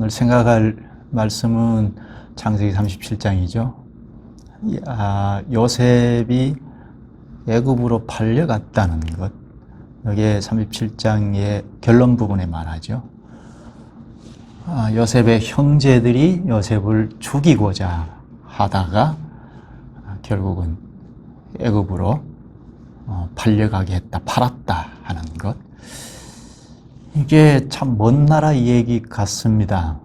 오늘 생각할 말씀은 창세기 37장이죠. 요셉이 애굽으로 팔려갔다는 것. 여기에 37장의 결론 부분에 말하죠. 요셉의 형제들이 요셉을 죽이고자 하다가 결국은 애굽으로 팔려가게 했다, 팔았다 하는 것. 이게 참 먼 나라 얘기 같습니다.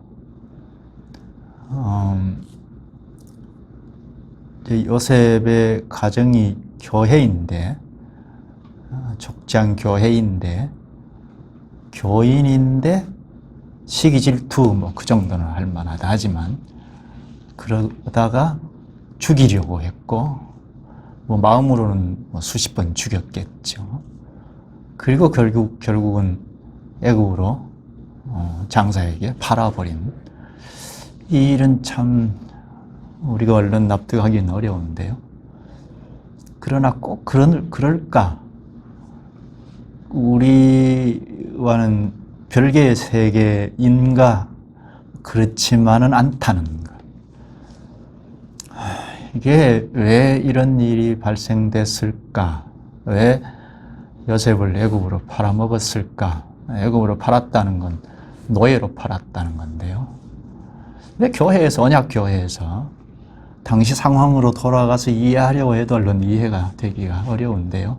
요셉의 가정이 교회인데, 족장 교회인데, 교인인데 시기 질투 그 정도는 할 만하다 하지만, 그러다가 죽이려고 했고, 마음으로는 수십 번 죽였겠죠. 그리고 결국은 애굽으로 장사에게 팔아버린, 이 일은 참 우리가 얼른 납득하기는 어려운데요. 그러나 꼭 그럴까? 우리와는 별개의 세계인가? 그렇지만은 않다는 것. 이게 왜 이런 일이 발생됐을까? 왜 요셉을 애굽으로 팔아먹었을까? 애굽으로 팔았다는 건 노예로 팔았다는 건데요. 근데 교회에서, 언약교회에서 당시 상황으로 돌아가서 이해하려고 해도 얼른 이해가 되기가 어려운데요.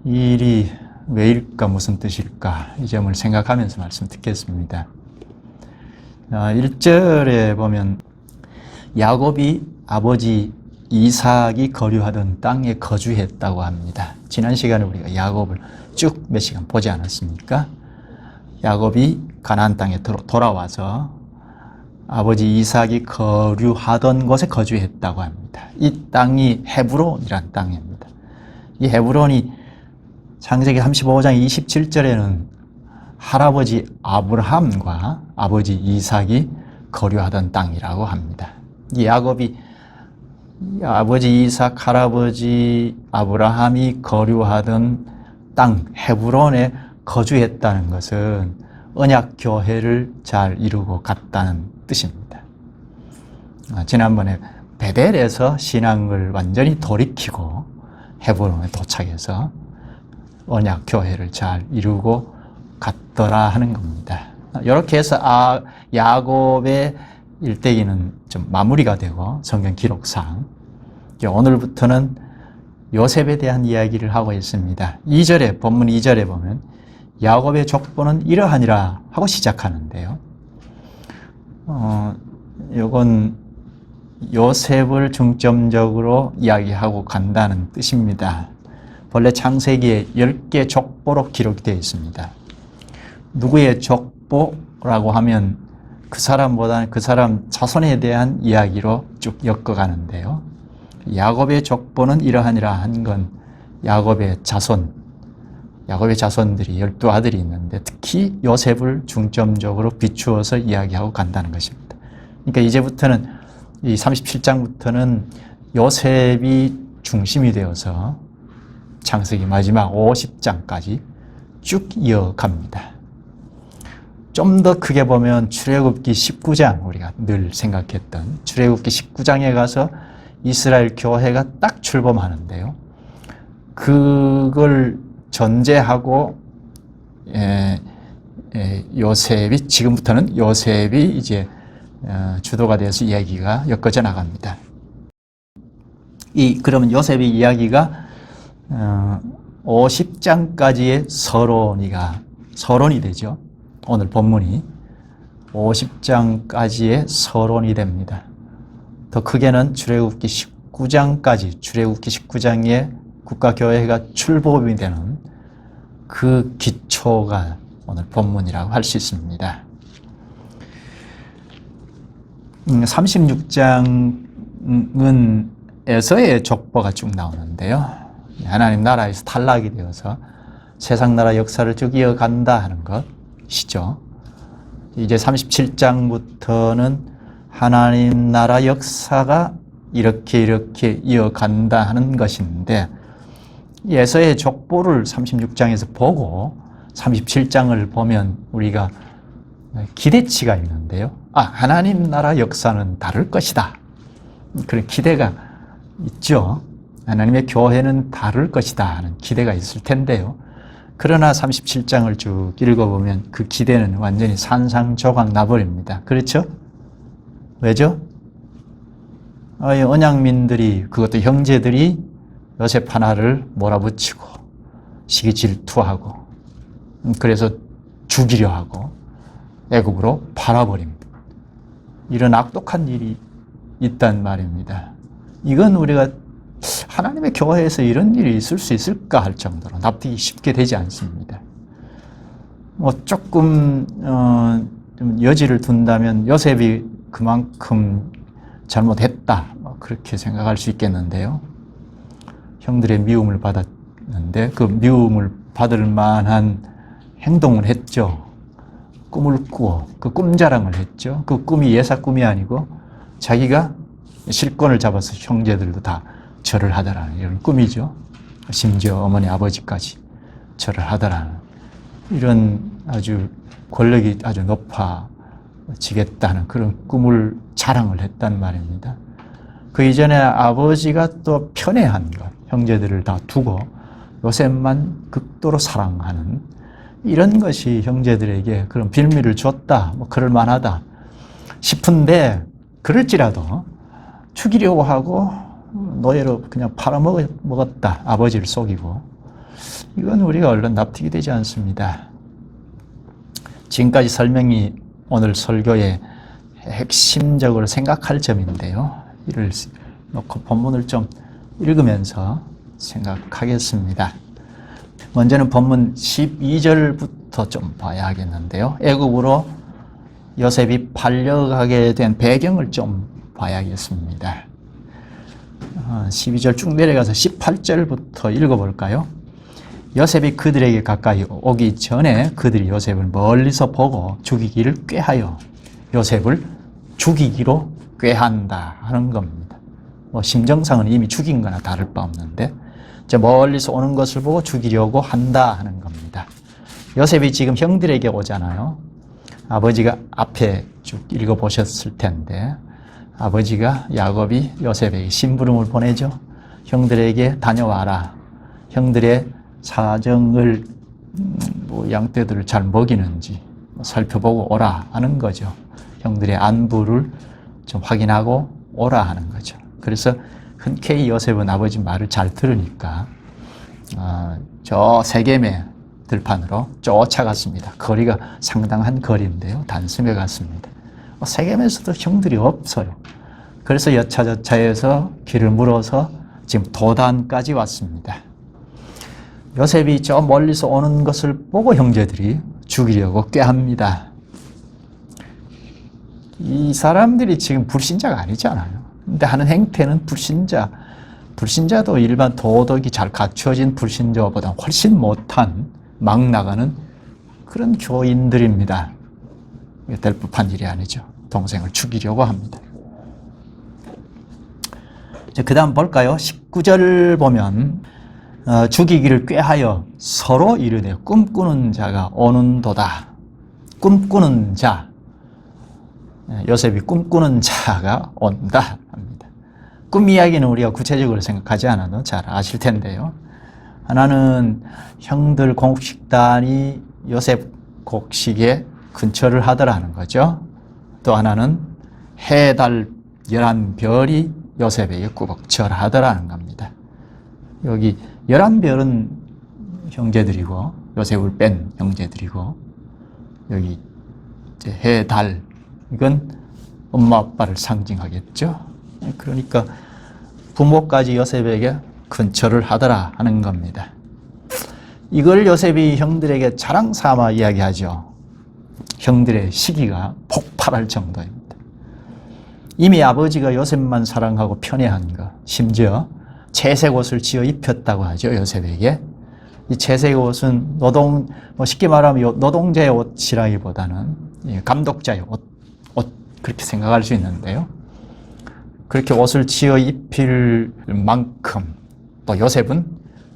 이 일이 왜일까, 무슨 뜻일까, 이 점을 생각하면서 말씀 듣겠습니다. 1절에 보면 야곱이 아버지 이삭이 거류하던 땅에 거주했다고 합니다. 지난 시간에 우리가 야곱을 쭉 몇 시간 보지 않았습니까? 야곱이 가나안 땅에 돌아와서 아버지 이삭이 거류하던 곳에 거주했다고 합니다. 이 땅이 헤브론이란 땅입니다. 이 헤브론이 창세기 35장 27절에는 할아버지 아브라함과 아버지 이삭이 거류하던 땅이라고 합니다. 이 야곱이 아버지 이삭, 할아버지 아브라함이 거류하던 땅 헤브론에 거주했다는 것은 언약교회를 잘 이루고 갔다는 뜻입니다. 지난번에 베델에서 신앙을 완전히 돌이키고 헤브론에 도착해서 언약교회를 잘 이루고 갔더라 하는 겁니다. 이렇게 해서 야곱의 일대기는 좀 마무리가 되고 성경 기록상 오늘부터는 요셉에 대한 이야기를 하고 있습니다. 2절에, 본문 2절에 보면 야곱의 족보는 이러하니라 하고 시작하는데요. 이건 요셉을 중점적으로 이야기하고 간다는 뜻입니다. 본래 창세기에 10개 족보로 기록되어 있습니다. 누구의 족보라고 하면 그 사람보다는 그 사람 자손에 대한 이야기로 쭉 엮어가는데요. 야곱의 족보는 이러하니라 한 건 야곱의 자손들이 12아들이 있는데 특히 요셉을 중점적으로 비추어서 이야기하고 간다는 것입니다. 그러니까 이제부터는 이 37장부터는 요셉이 중심이 되어서 창세기 마지막 50장까지 쭉 이어갑니다. 좀 더 크게 보면 출애굽기 19장, 우리가 늘 생각했던 출애굽기 19장에 가서 이스라엘 교회가 딱 출범하는데요. 그걸 전제하고 요셉이, 지금부터는 요셉이 이제 주도가 되어서 이야기가 엮어져 나갑니다. 그러면 요셉의 이야기가 50장까지의 서론이 되죠. 오늘 본문이 50장까지의 서론이 됩니다. 더 크게는 출애굽기 19장에 국가교회가 출범이 되는 그 기초가 오늘 본문이라고 할 수 있습니다. 36장은 에서의 족보가 쭉 나오는데요. 하나님 나라에서 탈락이 되어서 세상 나라 역사를 쭉 이어간다 하는 것이죠. 이제 37장부터는 하나님 나라 역사가 이렇게 이어간다 하는 것인데, 에서의 족보를 36장에서 보고 37장을 보면 우리가 기대치가 있는데요. 하나님 나라 역사는 다를 것이다. 그런 기대가 있죠. 하나님의 교회는 다를 것이다 하는 기대가 있을 텐데요. 그러나 37장을 쭉 읽어보면 그 기대는 완전히 산산조각 나버립니다. 그렇죠? 왜죠? 언약민들이, 그것도 형제들이 요셉 하나를 몰아붙이고 시기 질투하고 그래서 죽이려 하고 애굽으로 팔아버립니다. 이런 악독한 일이 있단 말입니다. 이건 우리가 하나님의 교회에서 이런 일이 있을 수 있을까 할 정도로 납득이 쉽게 되지 않습니다. 조금 좀 여지를 둔다면 요셉이 그만큼 잘못했다, 그렇게 생각할 수 있겠는데요. 형들의 미움을 받았는데 그 미움을 받을 만한 행동을 했죠. 꿈을 꾸고 그 꿈자랑을 했죠. 그 꿈이 예사 꿈이 아니고 자기가 실권을 잡아서 형제들도 다 절을 하더라는 이런 꿈이죠. 심지어 어머니 아버지까지 절을 하더라는 이런 아주 권력이 아주 높아지겠다는 그런 꿈을 자랑을 했단 말입니다. 그 이전에 아버지가 또 편애한 것, 형제들을 다 두고 요셉만 극도로 사랑하는 이런 것이 형제들에게 그런 빌미를 줬다, 그럴 만하다 싶은데, 그럴지라도 죽이려고 하고 노예로 그냥 팔아먹었다, 아버지를 속이고, 이건 우리가 얼른 납득이 되지 않습니다. 지금까지 설명이 오늘 설교의 핵심적으로 생각할 점인데요. 이를 놓고 본문을 좀 읽으면서 생각하겠습니다. 먼저는 본문 12절부터 좀 봐야 하겠는데요. 애굽으로 요셉이 팔려가게 된 배경을 좀 봐야겠습니다. 12절 쭉 내려가서 18절부터 읽어볼까요? 요셉이 그들에게 가까이 오기 전에 그들이 요셉을 멀리서 보고 죽이기를 꾀하여 요셉을 죽이기로 꾀한다 하는 겁니다. 심정상은 이미 죽인 거나 다를 바 없는데 멀리서 오는 것을 보고 죽이려고 한다 하는 겁니다. 요셉이 지금 형들에게 오잖아요. 아버지가 앞에 쭉 읽어보셨을 텐데 아버지가 야곱이 요셉에게 심부름을 보내죠. 형들에게 다녀와라. 형들의 사정을 양떼들을 잘 먹이는지 살펴보고 오라 하는 거죠. 형들의 안부를 좀 확인하고 오라 하는 거죠. 그래서 흔쾌히 요셉은 아버지 말을 잘 들으니까 저 세겜의 들판으로 쫓아갔습니다. 거리가 상당한 거리인데요. 단숨에 갔습니다. 세겜에서도 형들이 없어요. 그래서 여차저차해서 길을 물어서 지금 도단까지 왔습니다. 요셉이 저 멀리서 오는 것을 보고 형제들이 죽이려고 꾀합니다. 이 사람들이 지금 불신자가 아니잖아요. 근데 하는 행태는 불신자도 일반 도덕이 잘 갖추어진 불신자보다 훨씬 못한 막 나가는 그런 교인들입니다. 이게 될 법한 일이 아니죠. 동생을 죽이려고 합니다. 그 다음 볼까요? 19절 보면 죽이기를 꾀하여 서로 이르되 꿈꾸는 자가 오는도다. 꿈꾸는 자, 요셉이 꿈꾸는 자가 온다 합니다. 꿈 이야기는 우리가 구체적으로 생각하지 않아도 잘 아실 텐데요. 하나는 형들 곡식단이 요셉 곡식에 근처를 하더라는 거죠. 또 하나는 해, 달, 11별이 요셉에게 꾸벅 절하더라는 겁니다. 여기 11별은 형제들이고 요셉을 뺀 형제들이고, 여기 이제 해, 달, 이건 엄마 아빠를 상징하겠죠. 그러니까 부모까지 요셉에게 근처를 하더라 하는 겁니다. 이걸 요셉이 형들에게 자랑 삼아 이야기하죠. 형들의 시기가 폭발할 정도입니다. 이미 아버지가 요셉만 사랑하고 편애한 것, 심지어 채색 옷을 지어 입혔다고 하죠. 요셉에게. 이 채색 옷은 쉽게 말하면 노동자의 옷이라기보다는 감독자의 옷, 그렇게 생각할 수 있는데요. 그렇게 옷을 지어 입힐 만큼 또 요셉은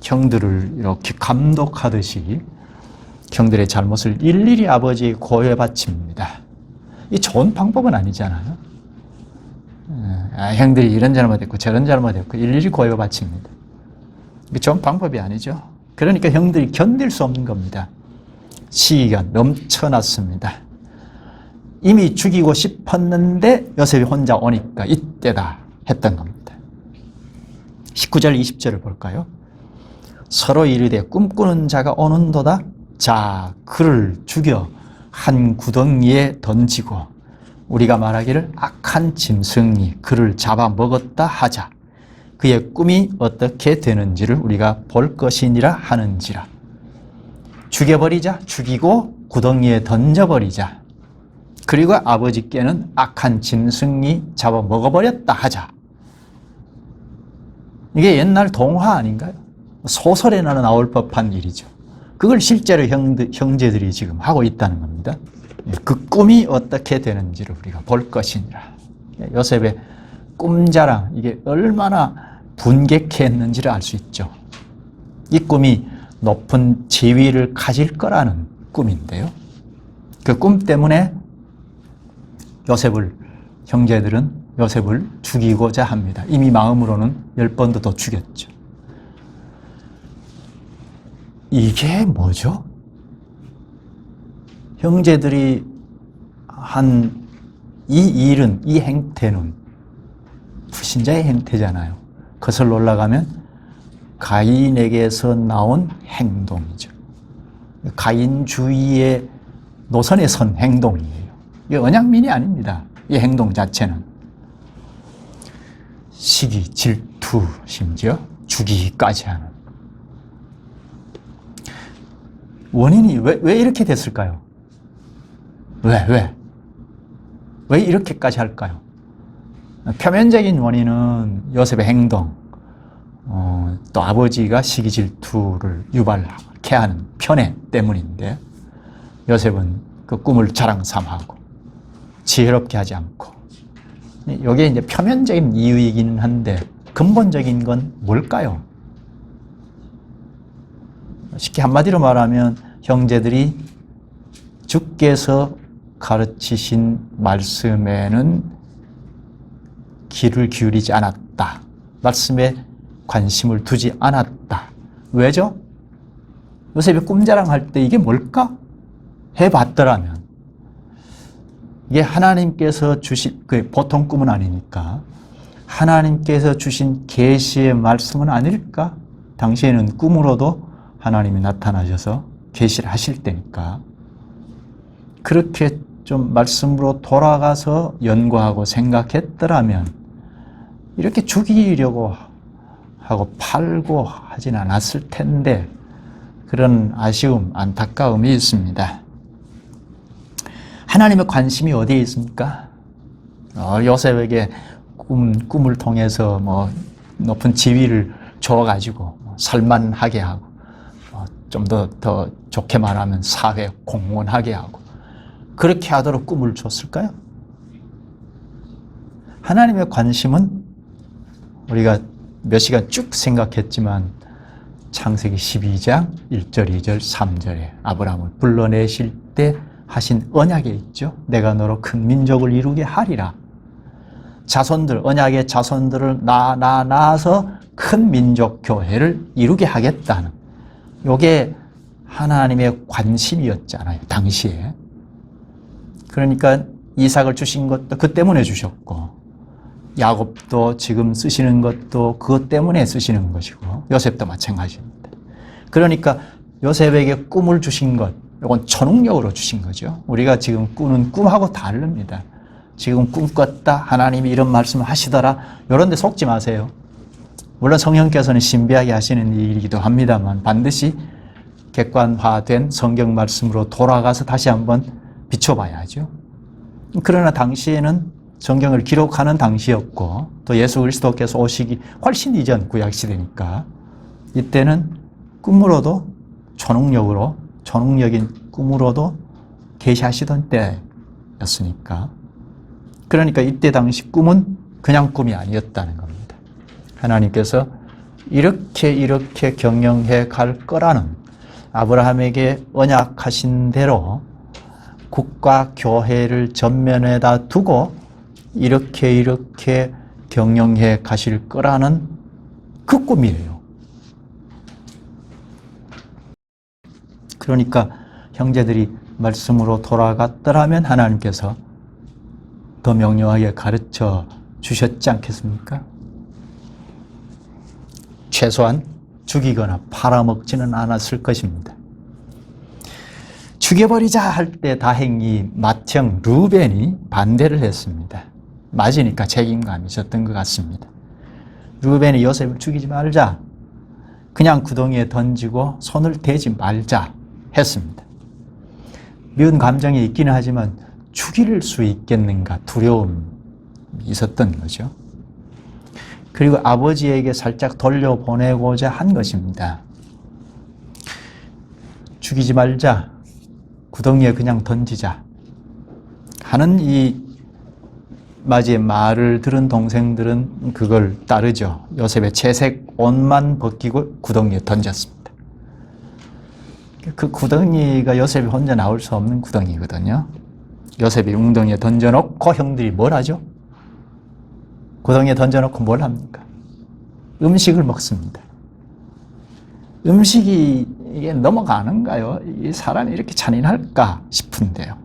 형들을 이렇게 감독하듯이 형들의 잘못을 일일이 아버지에 고해 바칩니다. 이 좋은 방법은 아니잖아요. 형들이 이런 잘못했고 저런 잘못했고 일일이 고해 바칩니다. 이게 좋은 방법이 아니죠. 그러니까 형들이 견딜 수 없는 겁니다. 시기가 넘쳐났습니다. 이미 죽이고 싶었는데 요셉이 혼자 오니까 이때다 했던 겁니다. 19절 20절을 볼까요? 서로 이르되 꿈꾸는 자가 오는도다. 자, 그를 죽여 한 구덩이에 던지고 우리가 말하기를 악한 짐승이 그를 잡아먹었다 하자. 그의 꿈이 어떻게 되는지를 우리가 볼 것이니라 하는지라. 죽여버리자. 죽이고 구덩이에 던져버리자. 그리고 아버지께는 악한 짐승이 잡아먹어버렸다 하자. 이게 옛날 동화 아닌가요? 소설에나 나올 법한 일이죠. 그걸 실제로 형제들이 지금 하고 있다는 겁니다. 그 꿈이 어떻게 되는지를 우리가 볼 것이니라. 요셉의 꿈자랑, 이게 얼마나 분개했는지를 알 수 있죠. 이 꿈이 높은 지위를 가질 거라는 꿈인데요. 그 꿈 때문에 형제들은 요셉을 죽이고자 합니다. 이미 마음으로는 10번도 더 죽였죠. 이게 뭐죠? 형제들이 한 이 일은, 이 행태는 불신자의 행태잖아요. 거슬러 올라가면 가인에게서 나온 행동이죠. 가인주의의 노선에 선 행동이에요. 이게 언양민이 아닙니다. 이 행동 자체는. 시기, 질투, 심지어 죽이기까지 하는. 원인이 왜 이렇게 됐을까요? 왜 이렇게까지 할까요? 표면적인 원인은 요셉의 행동, 또 아버지가 시기 질투를 유발케 하는 편애 때문인데, 요셉은 그 꿈을 자랑 삼아하고 지혜롭게 하지 않고, 이게 이제 표면적인 이유이기는 한데 근본적인 건 뭘까요? 쉽게 한마디로 말하면 형제들이 주께서 가르치신 말씀에는 귀를 기울이지 않았다. 말씀에 관심을 두지 않았다. 왜죠? 요셉이 꿈자랑할 때 이게 뭘까? 해봤더라면 이게 하나님께서 주신, 보통 꿈은 아니니까 하나님께서 주신 계시의 말씀은 아닐까? 당시에는 꿈으로도 하나님이 나타나셔서 계시를 하실 때니까 그렇게 좀 말씀으로 돌아가서 연구하고 생각했더라면 이렇게 죽이려고 하고 팔고 하진 않았을 텐데 그런 아쉬움, 안타까움이 있습니다. 하나님의 관심이 어디에 있습니까? 요셉에게 꿈을 통해서 높은 지위를 줘가지고 살만하게 하고 좀 더 좋게 말하면 사회 공헌하게 하고 그렇게 하도록 꿈을 줬을까요? 하나님의 관심은 우리가 몇 시간 쭉 생각했지만 창세기 12장 1절, 2절, 3절에 아브라함을 불러내실 때 하신 언약에 있죠. 내가 너로 큰 민족을 이루게 하리라. 자손들, 언약의 자손들을 낳아서 큰 민족 교회를 이루게 하겠다는 이게 하나님의 관심이었잖아요. 당시에. 그러니까 이삭을 주신 것도 그 때문에 주셨고 야곱도 지금 쓰시는 것도 그것 때문에 쓰시는 것이고 요셉도 마찬가지입니다. 그러니까 요셉에게 꿈을 주신 것, 이건 초능력으로 주신 거죠. 우리가 지금 꾸는 꿈하고 다릅니다. 지금 꿈 꿨다, 하나님이 이런 말씀을 하시더라, 이런 데 속지 마세요. 물론 성령께서는 신비하게 하시는 일이기도 합니다만 반드시 객관화된 성경 말씀으로 돌아가서 다시 한번 비춰봐야죠. 그러나 당시에는 성경을 기록하는 당시였고 또 예수 그리스도께서 오시기 훨씬 이전 구약시대니까 이때는 꿈으로도 초능력인 꿈으로도 계시하시던 때였으니까 그러니까 이때 당시 꿈은 그냥 꿈이 아니었다는 겁니다. 하나님께서 이렇게 경영해 갈 거라는 아브라함에게 언약하신 대로 국가 교회를 전면에다 두고 이렇게 경영해 가실 거라는 그 꿈이에요. 그러니까 형제들이 말씀으로 돌아갔더라면 하나님께서 더 명료하게 가르쳐 주셨지 않겠습니까? 최소한 죽이거나 팔아먹지는 않았을 것입니다. 죽여버리자 할 때 다행히 맏형 루벤이 반대를 했습니다. 맞으니까 책임감이 있었던 것 같습니다. 루벤이 요셉을 죽이지 말자, 그냥 구덩이에 던지고 손을 대지 말자 했습니다. 미운 감정이 있기는 하지만 죽일 수 있겠는가 두려움이 있었던 거죠. 그리고 아버지에게 살짝 돌려보내고자 한 것입니다. 죽이지 말자, 구덩이에 그냥 던지자 하는 이 맞이의 말을 들은 동생들은 그걸 따르죠. 요셉의 채색 옷만 벗기고 구덩이에 던졌습니다. 그 구덩이가 요셉이 혼자 나올 수 없는 구덩이거든요. 요셉이 웅덩이에 던져놓고 형들이 뭘 하죠? 구덩이에 던져놓고 뭘 합니까? 음식을 먹습니다. 음식이 이게 넘어가는가요? 이 사람이 이렇게 잔인할까 싶은데요.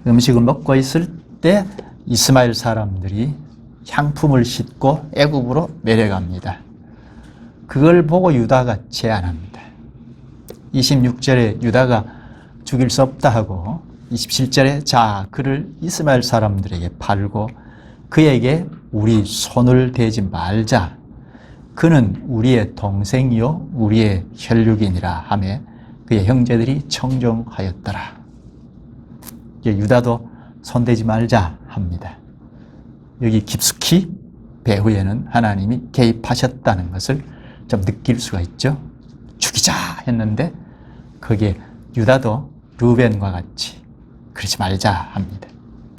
음식을 먹고 있을 때 이스마엘 사람들이 향품을 싣고 애굽으로 내려갑니다. 그걸 보고 유다가 제안합니다. 26절에 유다가 죽일 수 없다 하고 27절에 자 그를 이스마엘 사람들에게 팔고 그에게 우리 손을 대지 말자. 그는 우리의 동생이요 우리의 혈육이니라 하며 그의 형제들이 청종하였더라. 유다도 손대지 말자 합니다. 여기 깊숙이 배후에는 하나님이 개입하셨다는 것을 좀 느낄 수가 있죠. 죽이자 했는데 거기에 유다도 루벤과 같이 그러지 말자 합니다.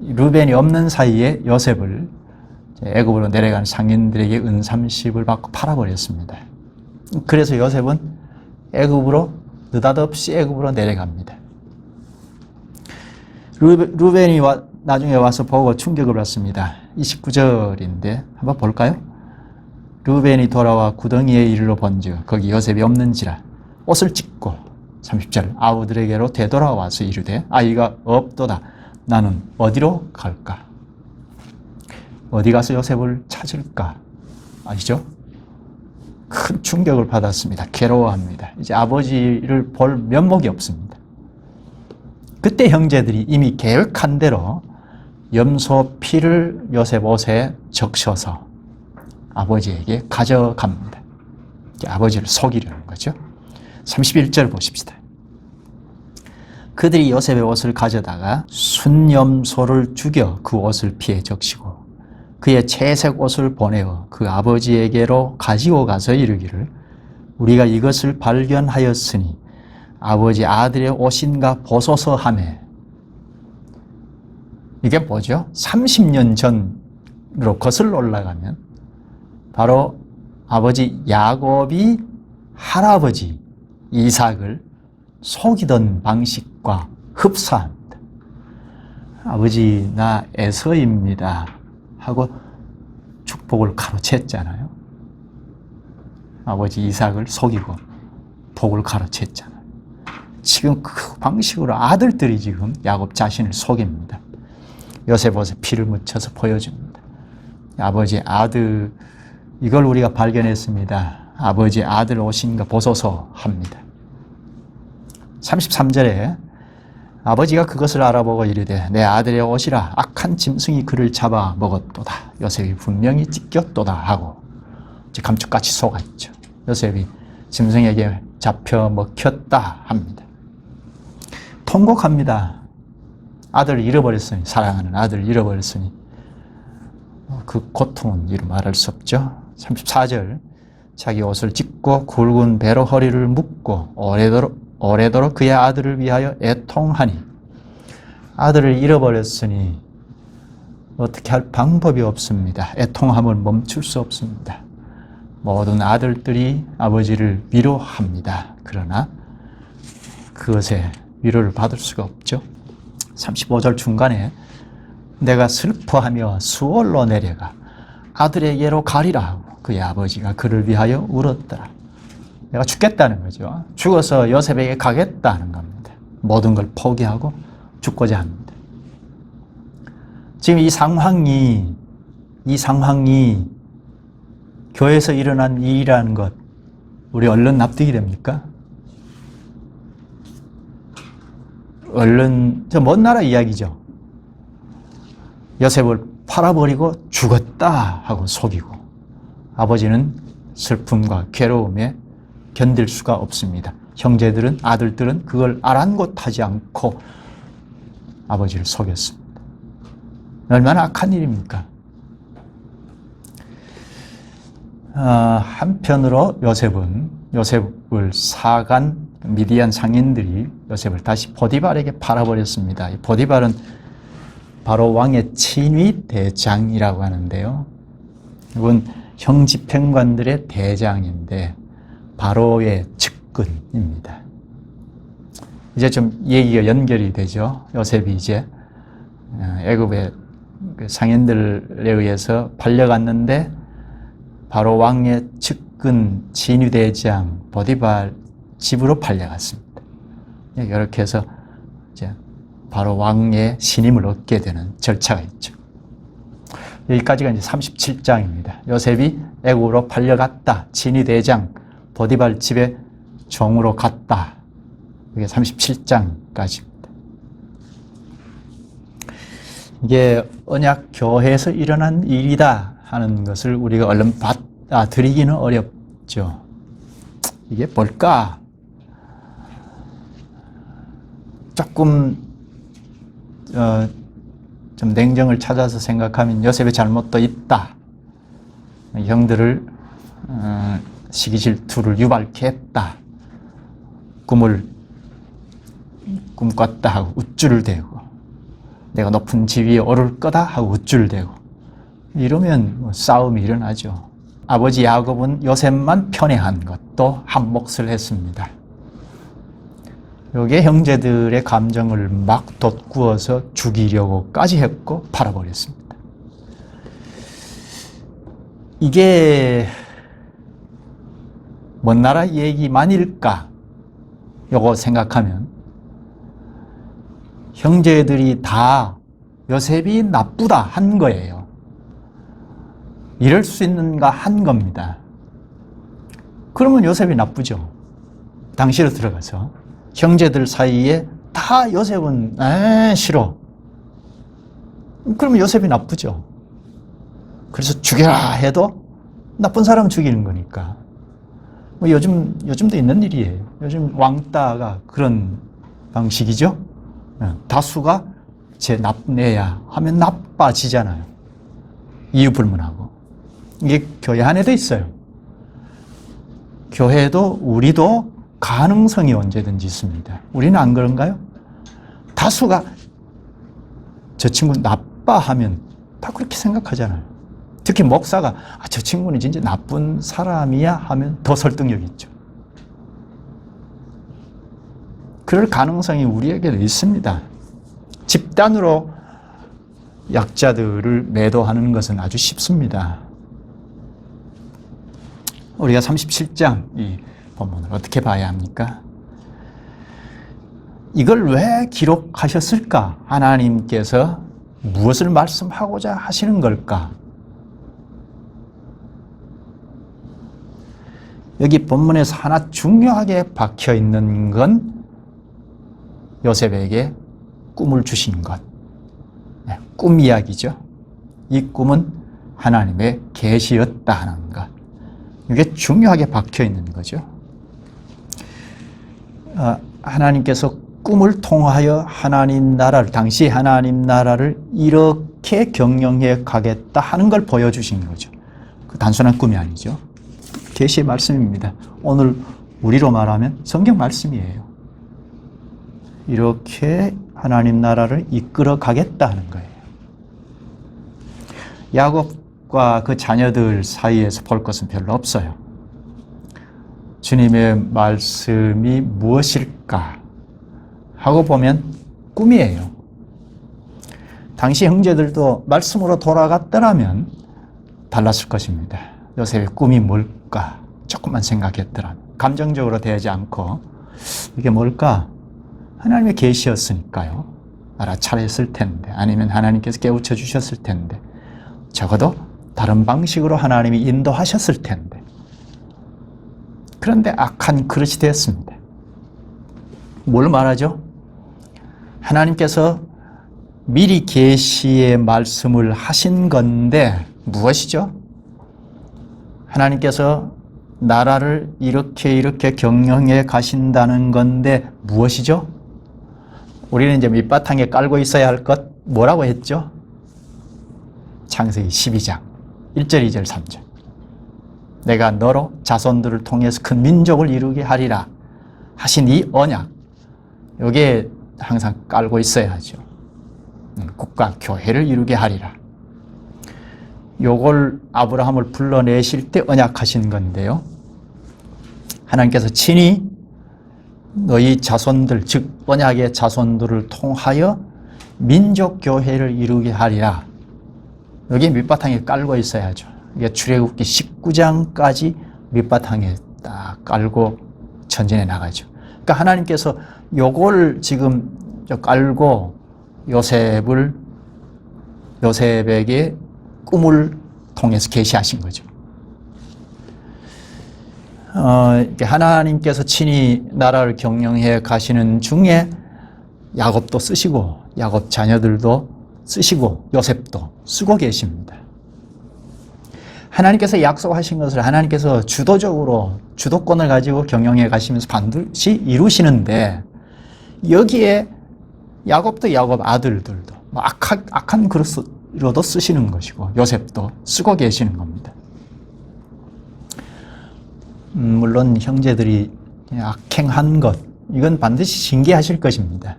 루벤이 없는 사이에 요셉을 애굽으로 내려간 상인들에게 은 30을 받고 팔아버렸습니다. 그래서 요셉은 애굽으로 느닷없이 애굽으로 내려갑니다. 루벤이 나중에 와서 보고 충격을 받습니다. 29절인데 한번 볼까요? 루벤이 돌아와 구덩이에 이르러 본즉 거기 요셉이 없는지라 옷을 찢고 30절 아우들에게로 되돌아와서 이르되 아이가 없도다. 나는 어디로 갈까? 어디 가서 요셉을 찾을까? 아시죠? 큰 충격을 받았습니다. 괴로워합니다. 이제 아버지를 볼 면목이 없습니다. 그때 형제들이 이미 계획한 대로 염소 피를 요셉 옷에 적셔서 아버지에게 가져갑니다. 아버지를 속이려는 거죠. 31절 보십시다. 그들이 요셉의 옷을 가져다가 순염소를 죽여 그 옷을 피에 적시고 그의 채색 옷을 보내어 그 아버지에게로 가지고 가서 이르기를 우리가 이것을 발견하였으니 아버지 아들의 옷인가 보소서 하매. 이게 뭐죠? 30년 전으로 거슬러 올라가면 바로 아버지 야곱이 할아버지 이삭을 속이던 방식과 흡사합니다. 아버지 나 에서입니다 하고 축복을 가로챘잖아요. 아버지 이삭을 속이고 복을 가로챘잖아요. 지금 그 방식으로 아들들이 지금 야곱 자신을 속입니다. 요셉 옷에 피를 묻혀서 보여줍니다. 아버지 아들 이걸 우리가 발견했습니다. 아버지 아들 옷인가 보소서 합니다. 33절에 아버지가 그것을 알아보고 이르되 내 아들의 옷이라 악한 짐승이 그를 잡아 먹었도다. 요셉이 분명히 찢겼도다 하고 이제 감쪽같이 속았죠. 요셉이 짐승에게 잡혀 먹혔다 합니다. 통곡합니다. 아들을 잃어버렸으니 사랑하는 아들을 잃어버렸으니 그 고통은 이루 말할 수 없죠. 34절 자기 옷을 찢고 굵은 배로 허리를 묶고 오래도록 그의 아들을 위하여 애통하니 아들을 잃어버렸으니 어떻게 할 방법이 없습니다. 애통함을 멈출 수 없습니다. 모든 아들들이 아버지를 위로합니다. 그러나 그것에 위로를 받을 수가 없죠. 35절 중간에 내가 슬퍼하며 수월로 내려가 아들에게로 가리라 하고 그의 아버지가 그를 위하여 울었더라. 내가 죽겠다는 거죠. 죽어서 요셉에게 가겠다는 겁니다. 모든 걸 포기하고 죽고자 합니다. 지금 이 상황이 교회에서 일어난 일이라는 것 우리 얼른 납득이 됩니까? 얼른 저 먼 나라 이야기죠. 요셉을 팔아버리고 죽었다 하고 속이고 아버지는 슬픔과 괴로움에 견딜 수가 없습니다. 형제들은 아들들은 그걸 아랑곳하지 않고 아버지를 속였습니다. 얼마나 악한 일입니까? 한편으로 요셉을 사간 미디안 상인들이 요셉을 다시 보디발에게 팔아버렸습니다. 이 보디발은 바로 왕의 친위 대장이라고 하는데요. 이건 형집행관들의 대장인데 바로의 측근입니다. 이제 좀 얘기가 연결이 되죠. 요셉이 이제 애굽의 상인들에 의해서 팔려갔는데 바로 왕의 측근 친위대장 보디발 집으로 팔려갔습니다. 이렇게 해서 이제 바로 왕의 신임을 얻게 되는 절차가 있죠. 여기까지가 이제 37장입니다. 요셉이 애굽으로 팔려갔다. 친위대장 보디발 집에 종으로 갔다. 이게 37장까지입니다. 이게 언약교회에서 일어난 일이다 하는 것을 우리가 얼른 받아들이기는 어렵죠. 이게 뭘까? 조금 좀 냉정을 찾아서 생각하면 요셉의 잘못도 있다. 형들을 시기 질투를 유발케 했다. 꿈을 꿈꿨다 하고 우쭐을 대고 내가 높은 지위에 오를 거다 하고 우쭐을 대고 이러면 싸움이 일어나죠. 아버지 야곱은 요셉만 편애한 것도 한 몫을 했습니다. 여기에 형제들의 감정을 막 돋구어서 죽이려고까지 했고 팔아버렸습니다. 이게 먼 나라 얘기만일까? 요거 생각하면 형제들이 다 요셉이 나쁘다 한 거예요. 이럴 수 있는가 한 겁니다. 그러면 요셉이 나쁘죠. 당시로 들어가서 형제들 사이에 다 요셉은 싫어. 그러면 요셉이 나쁘죠. 그래서 죽여라 해도 나쁜 사람 죽이는 거니까. 뭐 요즘도 있는 일이에요. 요즘 왕따가 그런 방식이죠. 다수가 제 나쁜 애야 하면 나빠지잖아요. 이유 불문하고. 이게 교회 안에도 있어요. 교회도 우리도 가능성이 언제든지 있습니다. 우리는 안 그런가요? 다수가 저 친구 나빠하면 다 그렇게 생각하잖아요. 특히 목사가 저 친구는 진짜 나쁜 사람이야 하면 더 설득력이 있죠. 그럴 가능성이 우리에게도 있습니다. 집단으로 약자들을 매도하는 것은 아주 쉽습니다. 우리가 37장 이 본문을 어떻게 봐야 합니까? 이걸 왜 기록하셨을까? 하나님께서 무엇을 말씀하고자 하시는 걸까? 여기 본문에서 하나 중요하게 박혀 있는 건 요셉에게 꿈을 주신 것. 꿈 이야기죠. 이 꿈은 하나님의 계시였다 하는 것. 이게 중요하게 박혀 있는 거죠. 하나님께서 꿈을 통하여 하나님 나라를, 당시 하나님 나라를 이렇게 경영해 가겠다 하는 걸 보여주신 거죠. 그 단순한 꿈이 아니죠. 계시의 말씀입니다. 오늘 우리로 말하면 성경 말씀이에요. 이렇게 하나님 나라를 이끌어 가겠다 하는 거예요. 야곱과 그 자녀들 사이에서 볼 것은 별로 없어요. 주님의 말씀이 무엇일까? 하고 보면 꿈이에요. 당시 형제들도 말씀으로 돌아갔더라면 달랐을 것입니다. 요셉의 꿈이 뭘까? 조금만 생각했더라면, 감정적으로 대하지 않고 이게 뭘까? 하나님의 계시였으니까요. 알아차렸을 텐데, 아니면 하나님께서 깨우쳐 주셨을 텐데, 적어도 다른 방식으로 하나님이 인도하셨을 텐데, 그런데 악한 그릇이 되었습니다. 뭘 말하죠? 하나님께서 미리 계시의 말씀을 하신 건데 무엇이죠? 하나님께서 나라를 이렇게 경영해 가신다는 건데 무엇이죠? 우리는 이제 밑바탕에 깔고 있어야 할 것 뭐라고 했죠? 창세기 12장 1절, 2절, 3절. 내가 너로 자손들을 통해서 큰 민족을 이루게 하리라 하신 이 언약, 여기에 항상 깔고 있어야 하죠. 국가 교회를 이루게 하리라. 요걸 아브라함을 불러내실 때 언약하신 건데요. 하나님께서 친히 너희 자손들, 즉 언약의 자손들을 통하여 민족교회를 이루게 하리라. 여기 밑바탕에 깔고 있어야죠. 이게 출애굽기 19장까지 밑바탕에 딱 깔고 전진해 나가죠. 그러니까 하나님께서 요걸 지금 깔고 요셉에게 꿈을 통해서 계시하신 거죠. 하나님께서 친히 나라를 경영해 가시는 중에 야곱도 쓰시고 야곱 자녀들도 쓰시고 요셉도 쓰고 계십니다. 하나님께서 약속하신 것을 하나님께서 주도적으로 주도권을 가지고 경영해 가시면서 반드시 이루시는데, 여기에 야곱도 야곱 아들들도 악한 그릇으로도 쓰시는 것이고 요셉도 쓰고 계시는 겁니다. 물론 형제들이 악행한 것, 이건 반드시 징계하실 것입니다.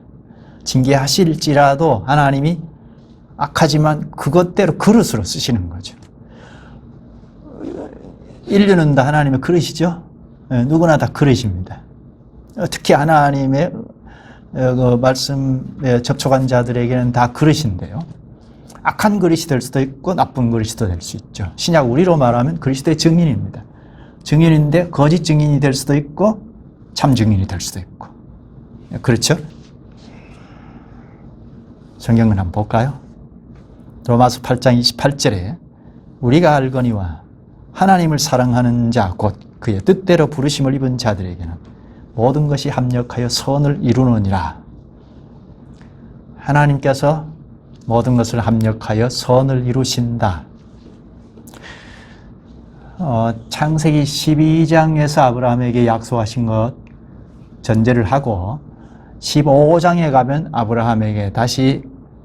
징계하실지라도 하나님이 악하지만 그것대로 그릇으로 쓰시는 거죠. 인류는 다 하나님의 그릇이죠. 누구나 다 그릇입니다. 특히 하나님의 그 말씀에 접촉한 자들에게는 다 그릇인데요. 악한 그릇이 될 수도 있고 나쁜 그릇도 될 수 있죠. 신약 우리로 말하면 그리스도의 증인입니다. 증인인데 거짓 증인이 될 수도 있고 참 증인이 될 수도 있고. 그렇죠? 성경을 한번 볼까요? 로마서 8장 28절에 우리가 알거니와 하나님을 사랑하는 자 곧 그의 뜻대로 부르심을 입은 자들에게는 모든 것이 합력하여 선을 이루느니라. 하나님께서 모든 것을 합력하여 선을 이루신다. 창세기 12장에서 아브라함에게 약속하신 것 전제를 하고 15장에 가면 아브라함에게 다시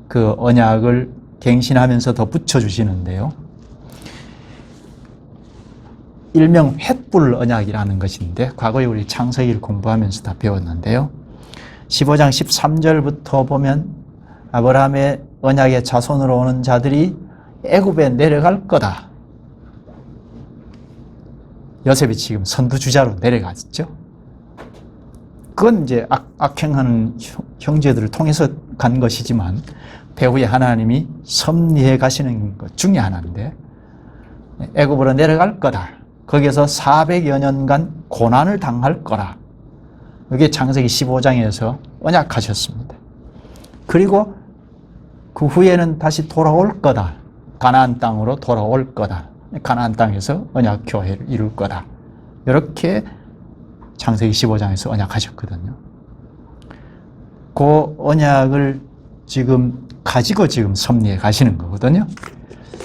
그 언약을 갱신하면서 더 붙여주시는데요. 일명 횃불 언약이라는 것인데 과거에 우리 창세기를 공부하면서 다 배웠는데요. 15장 13절부터 보면 아브라함의 언약의 자손으로 오는 자들이 애굽에 내려갈 거다. 요셉이 지금 선두주자로 내려갔죠. 그건 이제 악행하는 형제들을 통해서 간 것이지만 배후에 하나님이 섭리해 가시는 것 중에 하나인데 애굽으로 내려갈 거다. 거기에서 400여 년간 고난을 당할 거라. 이게 창세기 15장에서 언약하셨습니다. 그리고 그 후에는 다시 돌아올 거다. 가나안 땅으로 돌아올 거다. 가나안 땅에서 언약 교회를 이룰 거다. 이렇게 창세기 15장에서 언약하셨거든요. 그 언약을 지금 가지고 지금 섭리해 가시는 거거든요.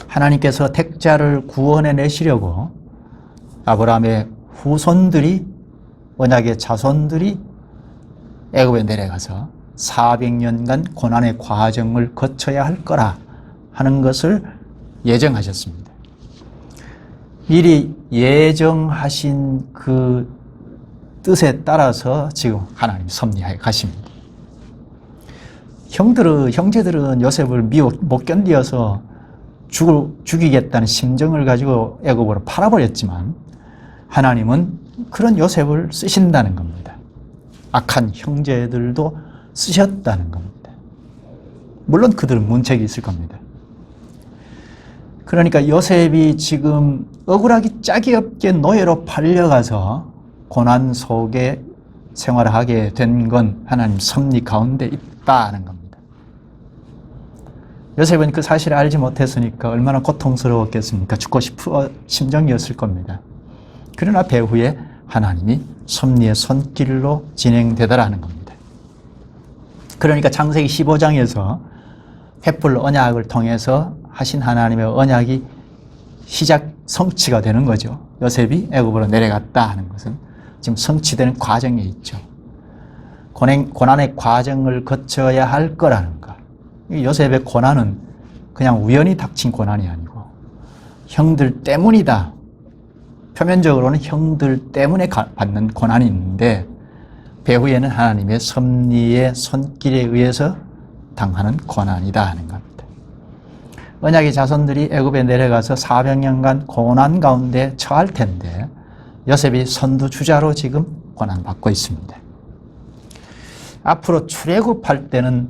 하나님께서 택자를 구원해 내시려고 아브라함의 후손들이, 언약의 자손들이 애굽에 내려가서 400년간 고난의 과정을 거쳐야 할 거라 하는 것을 예정하셨습니다. 미리 예정하신 그 뜻에 따라서 지금 하나님 섭리하여 가십니다. 형제들은 요셉을 못 견디어서 죽이겠다는 심정을 가지고 애굽으로 팔아버렸지만 하나님은 그런 요셉을 쓰신다는 겁니다. 악한 형제들도 쓰셨다는 겁니다. 물론 그들은 문책이 있을 겁니다. 그러니까 요셉이 지금 억울하기 짝이 없게 노예로 팔려가서 고난 속에 생활하게 된 건 하나님 섭리 가운데 있다는 겁니다. 요셉은 그 사실을 알지 못했으니까 얼마나 고통스러웠겠습니까? 죽고 싶은 심정이었을 겁니다. 그러나 배후에 하나님이 섭리의 손길로 진행되더라는 겁니다. 그러니까 창세기 15장에서 횃불 언약을 통해서 하신 하나님의 언약이 시작 성취가 되는 거죠. 요셉이 애굽으로 내려갔다 하는 것은 지금 성취되는 과정에 있죠. 고난의 과정을 거쳐야 할 거라는 것. 요셉의 고난은 그냥 우연히 닥친 고난이 아니고 형들 때문이다. 표면적으로는 형들 때문에 받는 고난이 있는데 배후에는 하나님의 섭리의 손길에 의해서 당하는 고난이다 하는 겁니다. 언약의 자손들이 애굽에 내려가서 400년간 고난 가운데 처할 텐데 요셉이 선두주자로 지금 고난받고 있습니다. 앞으로 출애굽할 때는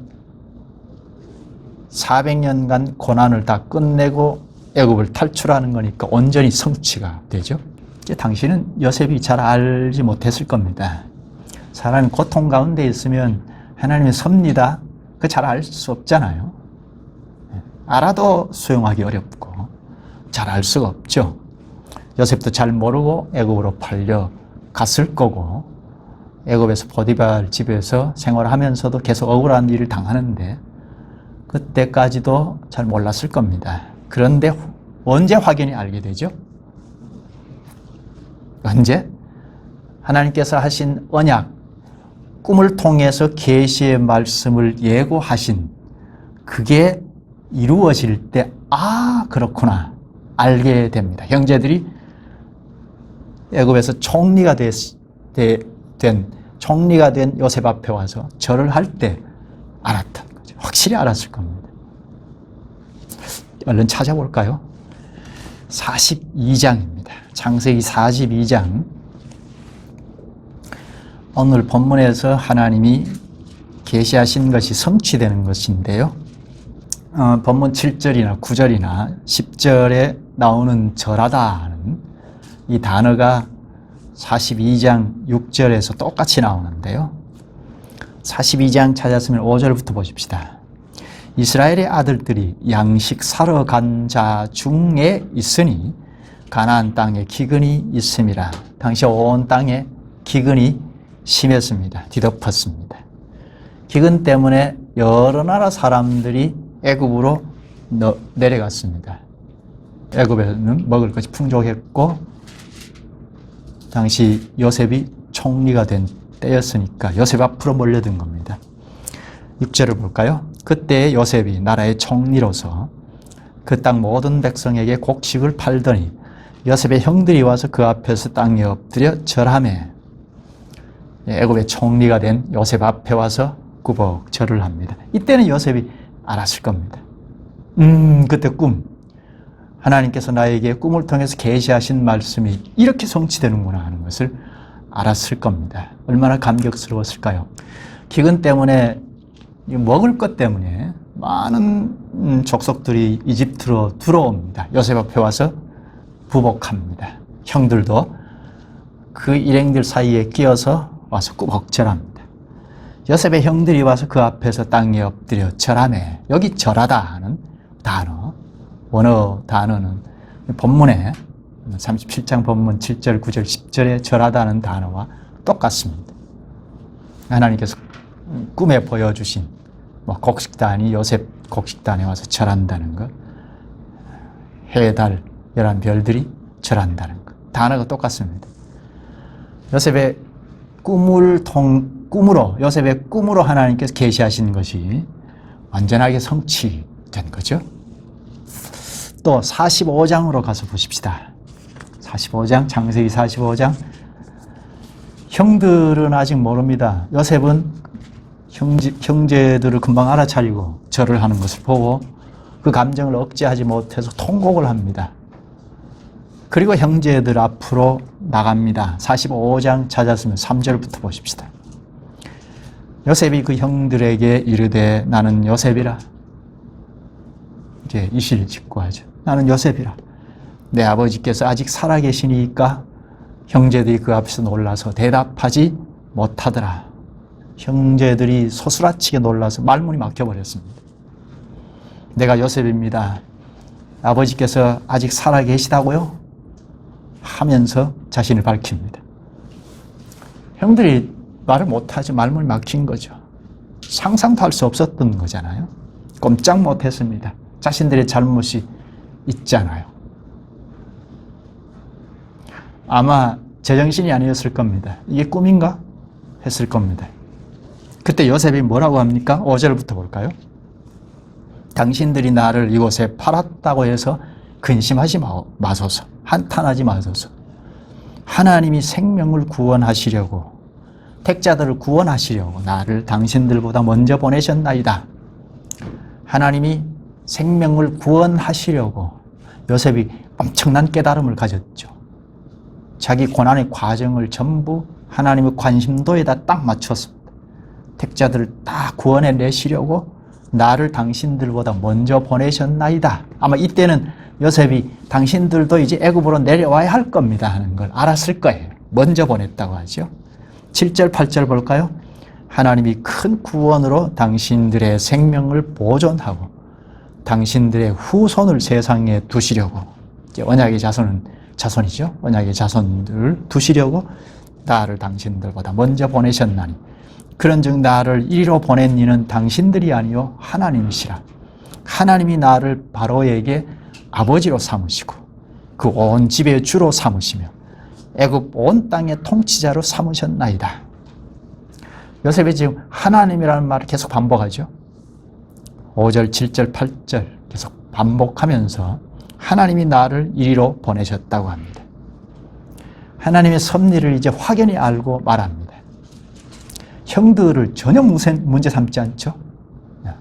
400년간 고난을 다 끝내고 애굽을 탈출하는 거니까 온전히 성취가 되죠. 당신은 요셉이 잘 알지 못했을 겁니다. 사람이 고통 가운데 있으면 하나님의 섭리다, 그 잘 알 수 없잖아요. 알아도 수용하기 어렵고 잘 알 수가 없죠. 요셉도 잘 모르고 애굽으로 팔려 갔을 거고 애굽에서 보디발 집에서 생활하면서도 계속 억울한 일을 당하는데 그때까지도 잘 몰랐을 겁니다. 그런데 언제 확연히 알게 되죠? 언제? 하나님께서 하신 언약, 꿈을 통해서 계시의 말씀을 예고하신 그게 이루어질 때, 아, 그렇구나, 알게 됩니다. 형제들이 애굽에서 총리가 된 요셉 앞에 와서 절을 할 때 알았던 거죠. 확실히 알았을 겁니다. 얼른 찾아볼까요? 42장입니다. 창세기 42장. 오늘 본문에서 하나님이 계시하신 것이 성취되는 것인데요. 본문 7절이나 9절이나 10절에 나오는 절하다는 이 단어가 42장 6절에서 똑같이 나오는데요. 42장 찾았으면 5절부터 보십시다. 이스라엘의 아들들이 양식 사러 간 자 중에 있으니 가나안 땅에 기근이 있음이라. 당시 온 땅에 기근이 심했습니다. 뒤덮었습니다. 기근 때문에 여러 나라 사람들이 애굽으로 내려갔습니다. 애굽에는 먹을 것이 풍족했고 당시 요셉이 총리가 된 때였으니까 요셉 앞으로 몰려든 겁니다. 6절을 볼까요? 그때 요셉이 나라의 총리로서 그 땅 모든 백성에게 곡식을 팔더니 요셉의 형들이 와서 그 앞에서 땅에 엎드려 절하매. 애굽의 총리가 된 요셉 앞에 와서 꾸벅 절을 합니다. 이때는 요셉이 알았을 겁니다. 그때 꿈. 하나님께서 나에게 꿈을 통해서 계시하신 말씀이 이렇게 성취되는구나 하는 것을 알았을 겁니다. 얼마나 감격스러웠을까요? 기근 때문에, 먹을 것 때문에 많은 족속들이 이집트로 들어옵니다. 요셉 앞에 와서 부복합니다. 형들도 그 일행들 사이에 끼어서 와서 꾸벅 절합니다. 요셉의 형들이 와서 그 앞에서 땅에 엎드려 절하매. 여기 절하다 하는 단어, 원어 단어는 본문에 37장 본문 7절, 9절, 10절에 절하다는 단어와 똑같습니다. 하나님께서 꿈에 보여주신 곡식단이 요셉 곡식단에 와서 절한다는 것, 해, 달, 11별들이 절한다는 것, 단어가 똑같습니다. 요셉의 요셉의 꿈으로 하나님께서 계시하신 것이 완전하게 성취된 거죠. 또 45장으로 가서 보십시다. 45장, 창세기 45장. 형들은 아직 모릅니다. 요셉은 형제들을 금방 알아차리고 절을 하는 것을 보고 그 감정을 억제하지 못해서 통곡을 합니다. 그리고 형제들 앞으로 나갑니다. 45장 찾았으면 3절부터 보십시다. 요셉이 그 형들에게 이르되 나는 요셉이라. 이제 이실 직구하죠. 나는 요셉이라. 내 아버지께서 아직 살아계시니까 형제들이 그 앞에서 놀라서 대답하지 못하더라. 형제들이 소스라치게 놀라서 말문이 막혀버렸습니다. 내가 요셉입니다. 아버지께서 아직 살아계시다고요? 하면서 자신을 밝힙니다. 형들이 말을 못하죠. 말문이 막힌 거죠. 상상도 할 수 없었던 거잖아요. 꼼짝 못했습니다. 자신들의 잘못이 있잖아요. 아마 제정신이 아니었을 겁니다. 이게 꿈인가? 했을 겁니다. 그때 요셉이 뭐라고 합니까? 5절부터 볼까요? 당신들이 나를 이곳에 팔았다고 해서 근심하지 마소서. 한탄하지 마소서. 하나님이 생명을 구원하시려고, 택자들을 구원하시려고 나를 당신들보다 먼저 보내셨나이다. 하나님이 생명을 구원하시려고 요셉이 엄청난 깨달음을 가졌죠. 자기 고난의 과정을 전부 하나님의 관심도에다 딱 맞췄습니다. 택자들을 다 구원해내시려고 나를 당신들보다 먼저 보내셨나이다. 아마 이때는 요셉이 당신들도 이제 애굽으로 내려와야 할 겁니다 하는 걸 알았을 거예요. 먼저 보냈다고 하죠. 7절, 8절 볼까요? 하나님이 큰 구원으로 당신들의 생명을 보존하고 당신들의 후손을 세상에 두시려고, 이제 언약의 자손이죠. 언약의 자손들을 두시려고 나를 당신들보다 먼저 보내셨나니 그런즉 나를 이리로 보낸 이는 당신들이 아니요 하나님이시라. 하나님이 나를 바로에게 아버지로 삼으시고 그 온 집의 주로 삼으시며 애굽 온 땅의 통치자로 삼으셨나이다. 요셉이 지금 하나님이라는 말을 계속 반복하죠. 5절, 7절, 8절 계속 반복하면서 하나님이 나를 이리로 보내셨다고 합니다. 하나님의 섭리를 이제 확연히 알고 말합니다. 형들을 전혀 문제 삼지 않죠.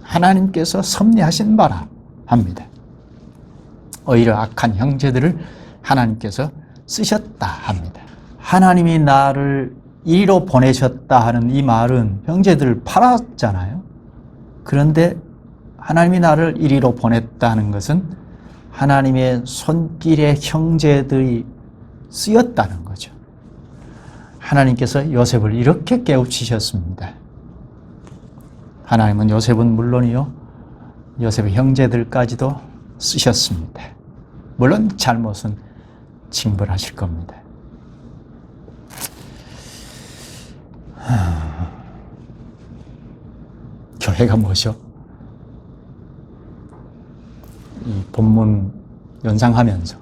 하나님께서 섭리하신 바라 합니다. 오히려 악한 형제들을 하나님께서 쓰셨다 합니다. 하나님이 나를 이리로 보내셨다 하는 이 말은 형제들을 팔았잖아요. 그런데 하나님이 나를 이리로 보냈다는 것은 하나님의 손길에 형제들이 쓰였다는 거죠. 하나님께서 요셉을 이렇게 깨우치셨습니다. 하나님은 요셉은 물론이요, 요셉의 형제들까지도 쓰셨습니다. 물론 잘못은 징벌하실 겁니다. 교회가 뭐죠? 이 본문 연상하면서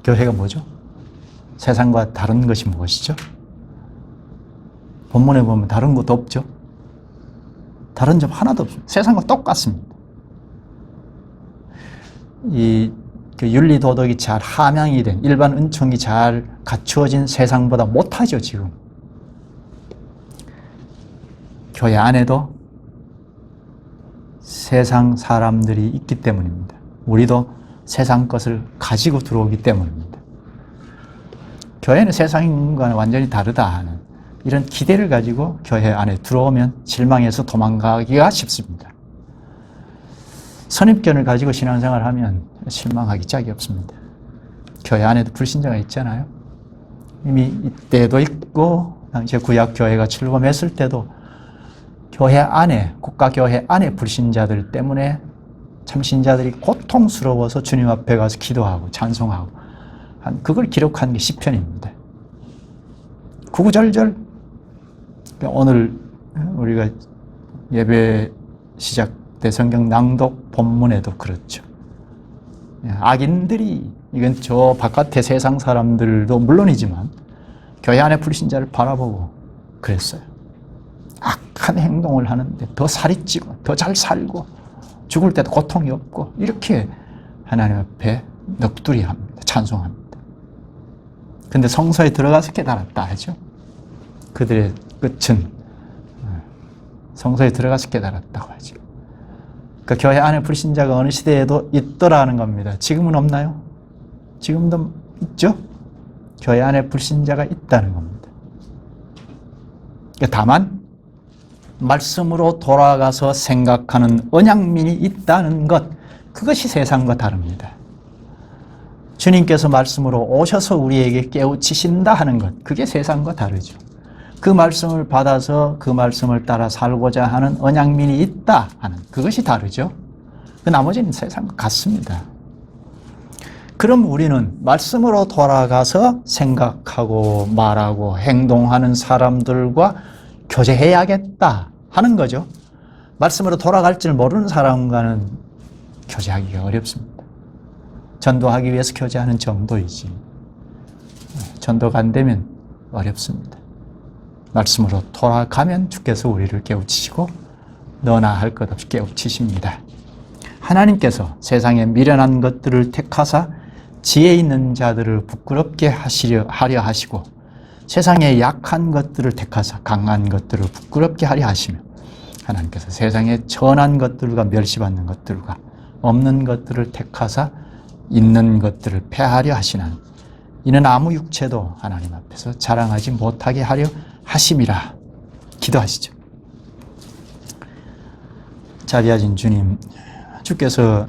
교회가 뭐죠? 세상과 다른 것이 무엇이죠? 본문에 보면 다른 것도 없죠? 다른 점 하나도 없습니다. 세상과 똑같습니다. 그 윤리도덕이 잘 함양이 된, 일반 은총이 잘 갖추어진 세상보다 못하죠, 지금. 교회 안에도 세상 사람들이 있기 때문입니다. 우리도 세상 것을 가지고 들어오기 때문입니다. 교회는 세상과는 완전히 다르다 하는 이런 기대를 가지고 교회 안에 들어오면 실망해서 도망가기가 쉽습니다. 선입견을 가지고 신앙생활을 하면 실망하기 짝이 없습니다. 교회 안에도 불신자가 있잖아요. 이미 이때도 있고 당시에 구약교회가 출범했을 때도 교회 안에, 국가교회 안에 불신자들 때문에 참신자들이 고통스러워서 주님 앞에 가서 기도하고 찬송하고 그걸 기록한 게 시편입니다. 구구절절. 오늘 우리가 예배 시작 때 성경 낭독 본문에도 그렇죠. 악인들이, 이건 저 바깥의 세상 사람들도 물론이지만 교회 안에 불신자를 바라보고 그랬어요. 악한 행동을 하는데 더 살이 찌고 더 잘 살고 죽을 때도 고통이 없고 이렇게 하나님 앞에 넋두리 합니다. 찬송합니다. 근데 성소에 들어가서 깨달았다 하죠. 그들의 끝은 성소에 들어가서 깨달았다고 하죠. 그 교회 안에 불신자가 어느 시대에도 있더라는 겁니다. 지금은 없나요? 지금도 있죠? 교회 안에 불신자가 있다는 겁니다. 다만 말씀으로 돌아가서 생각하는 언약민이 있다는 것, 그것이 세상과 다릅니다. 주님께서 말씀으로 오셔서 우리에게 깨우치신다 하는 것, 그게 세상과 다르죠. 그 말씀을 받아서 그 말씀을 따라 살고자 하는 언약민이 있다 하는 그것이 다르죠. 그 나머지는 세상과 같습니다. 그럼 우리는 말씀으로 돌아가서 생각하고 말하고 행동하는 사람들과 교제해야겠다 하는 거죠. 말씀으로 돌아갈 줄 모르는 사람과는 교제하기가 어렵습니다. 전도하기 위해서 교제하는 정도이지. 전도가 안 되면 어렵습니다. 말씀으로 돌아가면 주께서 우리를 깨우치시고 너나 할 것 없이 깨우치십니다. 하나님께서 세상에 미련한 것들을 택하사 지혜 있는 자들을 부끄럽게 하려 하시고 세상에 약한 것들을 택하사 강한 것들을 부끄럽게 하려 하시며 하나님께서 세상에 전한 것들과 멸시받는 것들과 없는 것들을 택하사 있는 것들을 폐하려 하시는 이는 아무 육체도 하나님 앞에서 자랑하지 못하게 하려 하심이라. 기도하시죠. 자비하신 주님, 주께서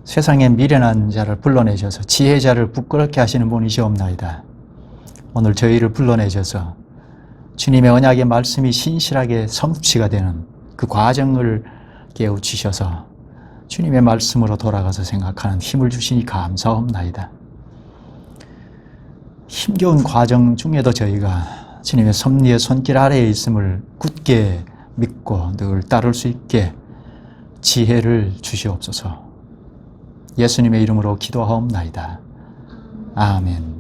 세상에 미련한 자를 불러내셔서 지혜자를 부끄럽게 하시는 분이시옵나이다. 오늘 저희를 불러내셔서 주님의 언약의 말씀이 신실하게 성취가 되는 그 과정을 깨우치셔서 주님의 말씀으로 돌아가서 생각하는 힘을 주시니 감사옵나이다. 힘겨운 과정 중에도 저희가 주님의 섭리의 손길 아래에 있음을 굳게 믿고 늘 따를 수 있게 지혜를 주시옵소서. 예수님의 이름으로 기도하옵나이다. 아멘.